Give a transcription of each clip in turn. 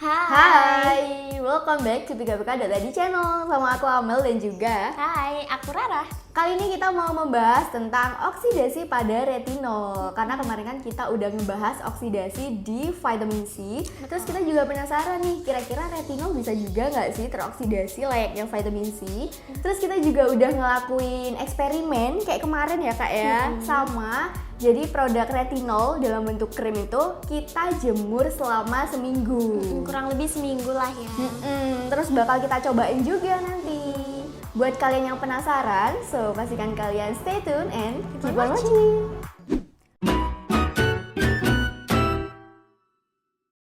Hai, welcome back to PKPK.id channel. Sama aku Amel dan juga Hai, aku Rara. kali ini kita mau membahas tentang oksidasi pada retinol. Karena kemarin kan kita udah ngebahas oksidasi di vitamin C. Terus kita juga penasaran nih, kira-kira retinol bisa juga nggak sih teroksidasi layaknya vitamin C? Terus kita juga udah ngelakuin eksperimen kayak kemarin ya kak ya, sama jadi produk retinol dalam bentuk krim itu kita jemur selama seminggu. Kurang lebih seminggu lah ya. Terus bakal kita cobain juga nanti. Buat kalian yang penasaran, so pastikan kalian stay tune and keep on watching.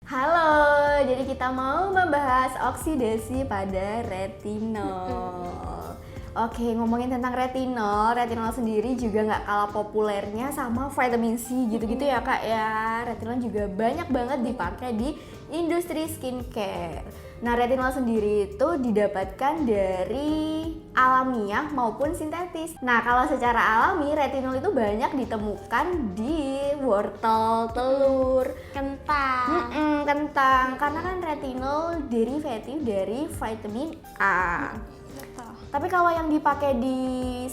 Halo, jadi kita mau membahas oksidasi pada retinol. Oke, ngomongin tentang retinol sendiri juga nggak kalah populernya sama vitamin C gitu-gitu ya kak ya. Retinol juga banyak banget dipakai di industri skincare. Nah, retinol sendiri itu didapatkan dari alamiah maupun sintetis. Nah, kalau secara alami retinol itu banyak ditemukan di wortel, telur, Kentang. kentang. Karena kan retinol derivatif dari vitamin A. Betul. Tapi kalau yang dipakai di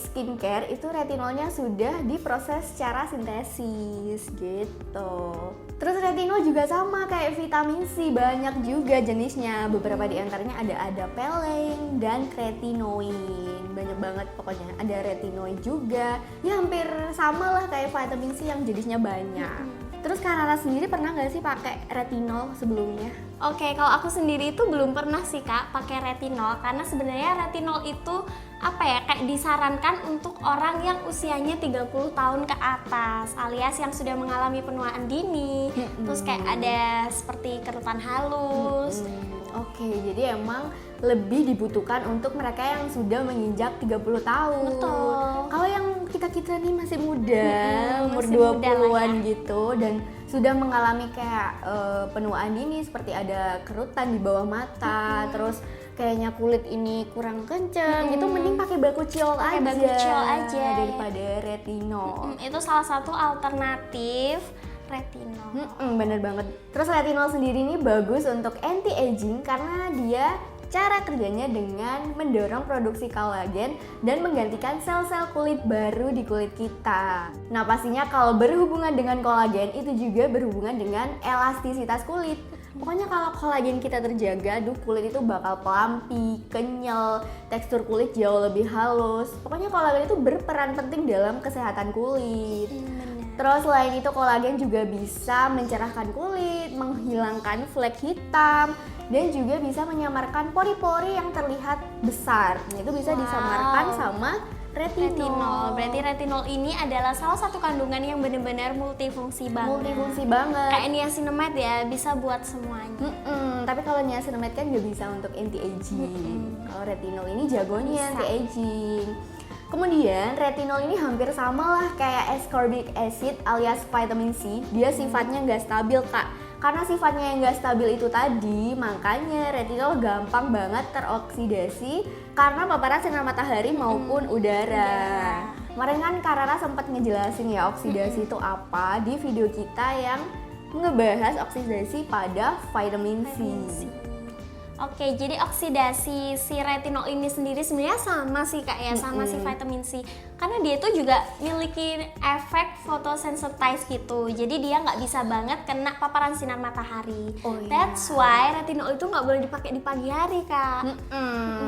skincare itu retinolnya sudah diproses secara sintesis gitu. Terus retinol juga sama kayak vitamin C, banyak juga jenisnya. Beberapa di antaranya ada adapalene dan retinoin. Banyak banget pokoknya. Ada retinoid juga. Ya hampir sama lah kayak vitamin C yang jenisnya banyak. Terus Kak Rara sendiri pernah nggak sih pakai retinol sebelumnya? Oke, kalau aku sendiri itu belum pernah sih Kak pakai retinol, karena sebenarnya retinol itu kayak disarankan untuk orang yang usianya 30 tahun ke atas, alias yang sudah mengalami penuaan dini. Terus kayak ada seperti kerutan halus. Oke, jadi emang lebih dibutuhkan untuk mereka yang sudah menginjak 30 tahun. Betul. Kalau yang kita-kita nih masih muda, umur masih muda lah 20-an ya. gitu dan sudah mengalami kayak penuaan dini seperti ada kerutan di bawah mata, terus kayaknya kulit ini kurang kenceng, itu mending pakai bakuchiol aja. bakuchiol aja, daripada retinol. Itu salah satu alternatif retinol. Bener banget. Terus retinol sendiri ini bagus untuk anti-aging karena dia cara kerjanya dengan mendorong produksi kolagen dan menggantikan sel-sel kulit baru di kulit kita. Nah pastinya kalau berhubungan dengan kolagen itu juga berhubungan dengan elastisitas kulit. Pokoknya kalau kolagen kita terjaga, kulit itu bakal pelampi, kenyal, tekstur kulit jauh lebih halus. Pokoknya kolagen itu berperan penting dalam kesehatan kulit. Terus selain itu kolagen juga bisa mencerahkan kulit, menghilangkan flek hitam, dan juga bisa menyamarkan pori-pori yang terlihat besar. Itu bisa disamarkan sama retinol. Berarti retinol ini adalah salah satu kandungan yang benar-benar multifungsi banget. Multifungsi banget. Kayak niacinamide ya, bisa buat semuanya. Tapi kalau niacinamide kan nggak bisa untuk anti-aging. Kalau retinol ini jagonya anti-aging. Kemudian retinol ini hampir sama lah kayak ascorbic acid alias vitamin C. Dia sifatnya nggak stabil kak. Karena sifatnya yang nggak stabil itu tadi, makanya retinol gampang banget teroksidasi karena paparan sinar matahari maupun udara. Kemarin kan Kak Rara sempat ngejelasin ya oksidasi itu apa di video kita yang ngebahas oksidasi pada vitamin C. Oke, jadi oksidasi si retinol ini sendiri sebenarnya sama sih Kak ya, sama si vitamin C. Karena dia itu juga memiliki efek photosensitize gitu. Jadi dia nggak bisa banget kena paparan sinar matahari. That's why retinol itu nggak boleh dipakai di pagi hari Kak.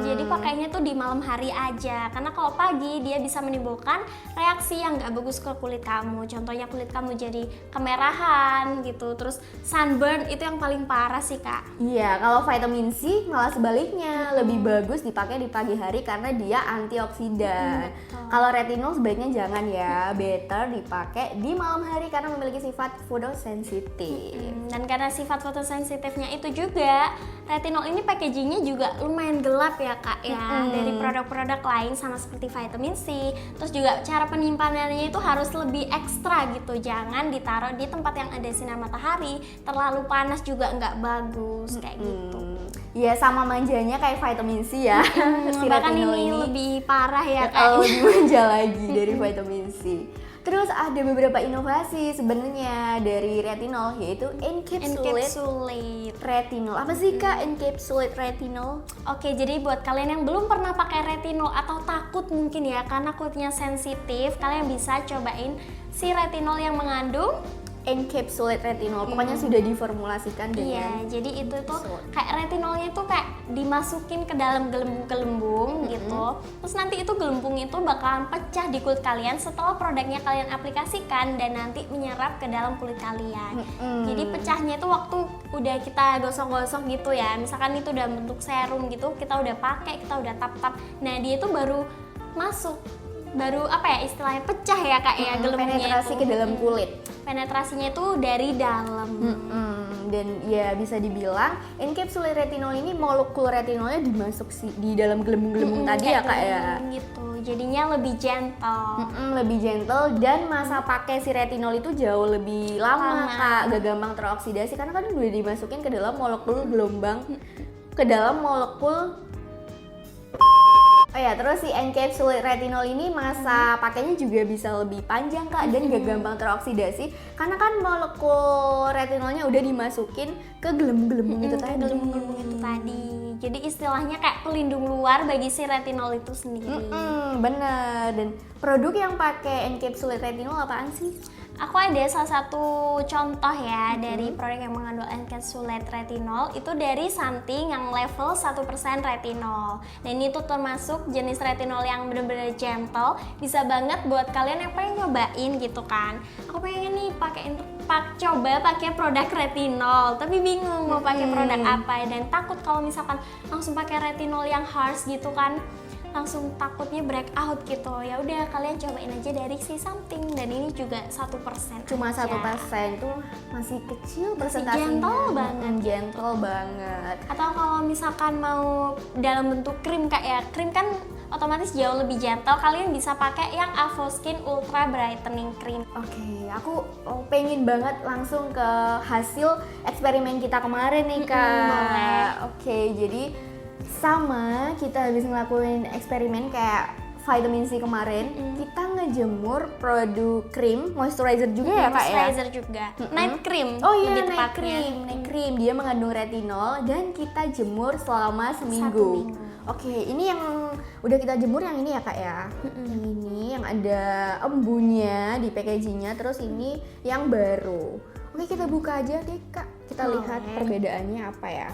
Jadi pakainya tuh di malam hari aja. Karena kalau pagi dia bisa menimbulkan reaksi yang nggak bagus ke kulit kamu. Contohnya kulit kamu jadi kemerahan gitu. Terus sunburn itu yang paling parah sih Kak. Iya, kalau vitamin C malah sebaliknya, lebih bagus dipakai di pagi hari karena dia antioksidan. Kalau retinol sebaiknya jangan ya, better dipakai di malam hari karena memiliki sifat fotosensitif. Dan karena sifat fotosensitifnya itu juga, retinol ini packagingnya juga lumayan gelap ya Kak ya, dari produk-produk lain sama seperti vitamin C. Terus juga cara penyimpanannya itu harus lebih ekstra gitu, jangan ditaruh di tempat yang ada sinar matahari, terlalu panas juga nggak bagus kayak gitu. Iya, sama manjanya kayak vitamin C ya. Si Bahkan retinol ini lebih parah ya Kak. lebih manja lagi dari vitamin C. Terus ada beberapa inovasi sebenarnya dari retinol, yaitu encapsulate retinol. Apa sih Kak encapsulate retinol? Oke, jadi buat kalian yang belum pernah pakai retinol atau takut mungkin ya karena kulitnya sensitif, kalian bisa cobain si retinol yang mengandung Encapsulate retinol, pokoknya sudah diformulasikan Iya, dengan jadi itu tuh kayak retinolnya tuh kayak dimasukin ke dalam gelembung-gelembung gitu. Terus nanti itu gelembung itu bakalan pecah di kulit kalian setelah produknya kalian aplikasikan dan nanti menyerap ke dalam kulit kalian. Jadi pecahnya itu waktu udah kita gosok-gosok gitu ya. Misalkan itu udah bentuk serum gitu, kita udah pakai, kita udah tap-tap. Nah, dia itu baru masuk, baru apa ya istilahnya pecah ya Kak ya, gelembungnya penetrasi itu ke dalam kulit. Penetrasinya itu dari dalam. Dan ya bisa dibilang encapsulate retinol ini molekul retinolnya dimasuk di dalam gelembung-gelembung tadi ya Kak ya. Gitu. Jadinya lebih gentle. Lebih gentle dan masa pakai si retinol itu jauh lebih lama Kak, gak gampang teroksidasi karena kan udah dimasukin ke dalam molekul gelombang, ke dalam molekul. Oh ya, terus si encapsulate retinol ini masa pakainya juga bisa lebih panjang Kak dan gak gampang teroksidasi karena kan molekul retinolnya udah dimasukin ke gelembung-gelembung itu tadi. Gelembung-gelembung itu tadi. Jadi istilahnya kayak pelindung luar bagi si retinol itu sendiri. Bener. Dan produk yang pakai encapsulate retinol apaan sih? Aku ada salah satu contoh ya dari produk yang mengandung encapsulate retinol itu dari Santing yang level 1% retinol. Dan ini tuh termasuk jenis retinol yang bener-bener gentle, bisa banget buat kalian yang pengen nyobain gitu kan. Aku pengen nih coba pakai produk retinol, tapi bingung mau pakai produk apa dan takut kalau misalkan langsung pakai retinol yang harsh gitu kan. Langsung takutnya breakout gitu. Ya udah kalian cobain aja dari si Santing dan ini juga 1%. Cuma 1% itu masih kecil persentasenya. Gentle banget. Atau kalau misalkan mau dalam bentuk krim Kak ya, krim kan otomatis jauh lebih gentle. Kalian bisa pakai yang Avoskin Ultra Brightening Cream. Oke, aku pengen banget langsung ke hasil eksperimen kita kemarin nih Kak. Boleh. Oke, jadi sama kita habis ngelakuin eksperimen kayak vitamin C kemarin, kita ngejemur produk krim moisturizer juga ya Kak ya? Moisturizer juga. Night cream. Oh iya, lebih night tepatnya. cream. Dia mengandung retinol dan kita jemur selama seminggu. Oke, ini yang udah kita jemur yang ini ya Kak ya? Yang ini yang ada embunya di packagingnya, terus ini yang baru. Oke, kita buka aja deh Kak. Kita lihat perbedaannya apa ya?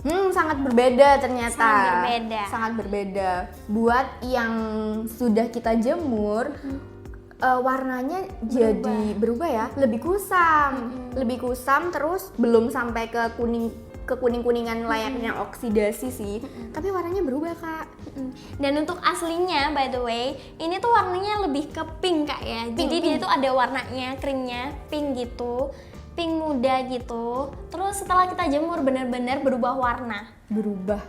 Sangat berbeda ternyata. Sangat berbeda. Buat yang sudah kita jemur, warnanya jadi berubah ya, lebih kusam, terus belum sampai ke kuning-kuningan layaknya oksidasi sih, tapi warnanya berubah Kak. Dan untuk aslinya by the way, ini tuh warnanya lebih ke pink Kak ya. Jadi dia tuh ada warnanya, krimnya pink gitu. Pink muda gitu. Terus setelah kita jemur benar-benar berubah warna. Berubah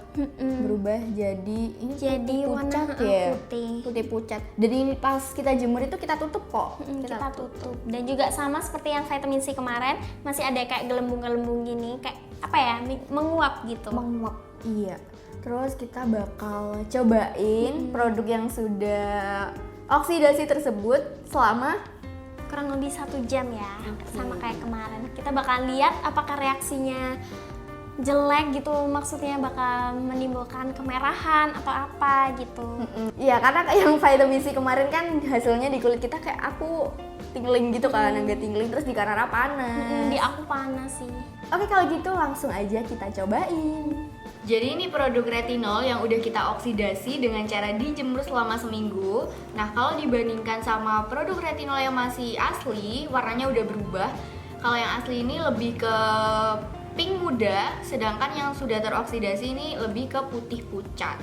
jadi ini jadi warna pucat ya. putih pucat. Dan ini pas kita jemur itu kita tutup kok. Kita tutup. Dan juga sama seperti yang vitamin C kemarin, masih ada kayak gelembung-gelembung gini, kayak apa ya? Menguap gitu. Iya. Terus kita bakal cobain produk yang sudah oksidasi tersebut selama kurang lebih 1 jam ya, sama kayak kemarin. Kita bakal lihat apakah reaksinya jelek gitu, maksudnya bakal menimbulkan kemerahan atau apa gitu. Iya, karena kayak yang vitamin C kemarin kan hasilnya di kulit kita kayak aku tingling gitu kan, agak tingling, terus di Karara panas. Di aku panas sih. Oke, kalau gitu langsung aja kita cobain. Jadi ini produk retinol yang udah kita oksidasi dengan cara dijemur selama seminggu. Nah, kalau dibandingkan sama produk retinol yang masih asli, warnanya udah berubah. Kalau yang asli ini lebih ke pink muda, sedangkan yang sudah teroksidasi ini lebih ke putih pucat.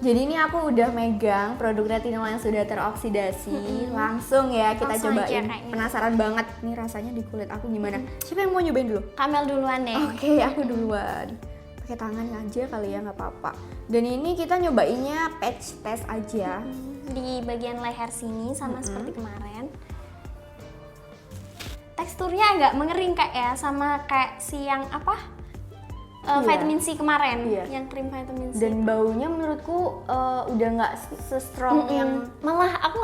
Jadi ini aku udah megang produk retinol yang sudah teroksidasi. Langsung ya kita cobain. Penasaran banget nih rasanya di kulit aku gimana. Siapa yang mau nyobain dulu? Kamel duluan deh. Oke, aku duluan. Pakai tangan aja kali ya, nggak apa-apa. Dan ini kita nyobainnya patch test aja di bagian leher sini sama seperti kemarin. Teksturnya agak mengering Kak ya, sama kayak si yang apa? Vitamin C kemarin, yang krim vitamin C. Dan baunya menurutku udah nggak se-strong yang malah aku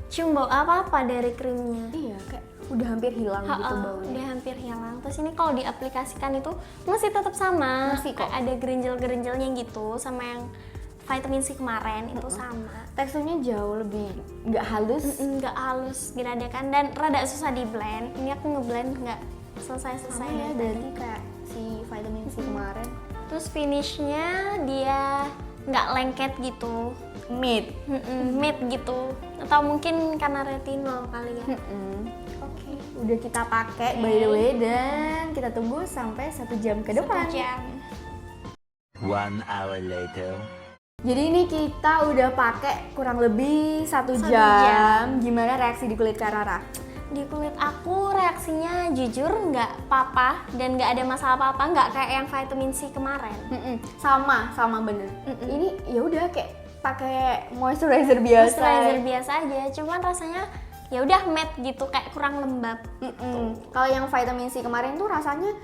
cium bau apa-apa dari krimnya. Iya, kayak udah hampir hilang gitu baunya. Udah hampir hilang. Terus ini kalau diaplikasikan itu masih tetap sama. Masih kok. Kayak ada gerinjel-gerinjelnya gitu sama yang vitamin C kemarin itu sama. Teksturnya jauh lebih nggak halus. Nggak halus geradakan dan rada susah di blend. Ini aku ngeblend nggak selesai-selesai Sama ya, dari dari tadi. kayak si vitamin C kemarin. Terus finishnya dia nggak lengket gitu, Matte. matte gitu. Atau mungkin karena retinol kali ya. Oke, udah kita pakai by the way, dan kita tunggu sampai 1 jam ke depan. 1 jam. 1 hour later. Jadi ini kita udah pakai kurang lebih 1 1 jam. jam. Gimana reaksi di kulit Kak Rara? Di kulit aku reaksinya jujur nggak apa-apa dan nggak ada masalah apa-apa, nggak kayak yang vitamin C kemarin. Sama bener. Ini ya udah kayak pakai moisturizer biasa. Moisturizer biasa aja, cuman rasanya ya udah matte gitu, kayak kurang lembab. Kalau yang vitamin C kemarin tuh rasanya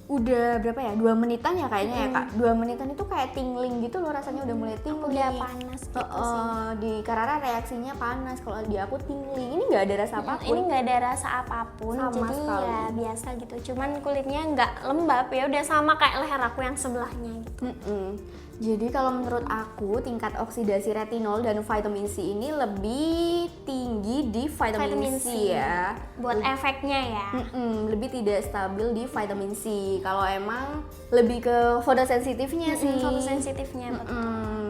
udah berapa ya? 2 menitan ya kayaknya ya Kak. 2 menitan itu kayak tingling gitu loh, rasanya udah mulai tingling. Udah panas gitu sih. Di Karara reaksinya panas, kalau di aku tingling. Ini nggak ada rasa apapun. Ini nggak ada rasa apapun, Sama jadi sekali. ya biasa gitu. Cuman kulitnya nggak lembab, ya udah sama kayak leher aku yang sebelahnya gitu. Jadi kalau menurut aku tingkat oksidasi retinol dan vitamin C ini lebih tinggi di vitamin C ya. Buat efeknya ya. Lebih tidak stabil di vitamin C. Kalau emang lebih ke fotosensitifnya sih. Fotosensitifnya betul.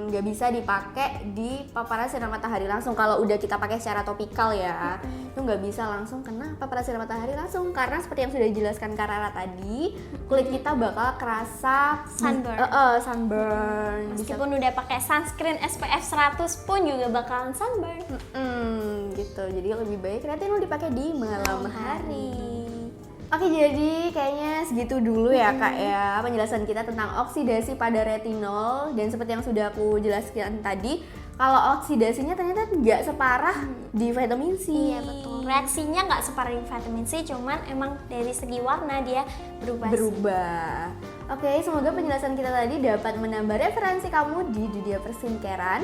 Nggak bisa dipakai di paparan sinar matahari langsung. Kalau udah kita pakai secara topikal ya, itu nggak bisa langsung kena paparan sinar matahari langsung, karena seperti yang sudah dijelaskan Kak Rara tadi, kulit kita bakal kerasa Sunburn. sunburn. Meskipun udah pakai sunscreen SPF 100 pun juga bakalan sunburn. Gitu. Jadi lebih baik retinol dipakai di malam hari. Oke, jadi kayaknya segitu dulu ya Kak ya penjelasan kita tentang oksidasi pada retinol. Dan seperti yang sudah aku jelaskan tadi, kalau oksidasinya ternyata nggak separah di vitamin C. Iya betul. Reaksinya nggak separah di vitamin C, cuman emang dari segi warna dia berubah. Oke, semoga penjelasan kita tadi dapat menambah referensi kamu di dunia persinkeran.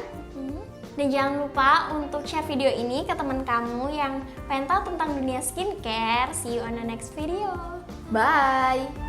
Dan jangan lupa untuk share video ini ke teman kamu yang pengen tahu tentang dunia skincare. See you on the next video. Bye!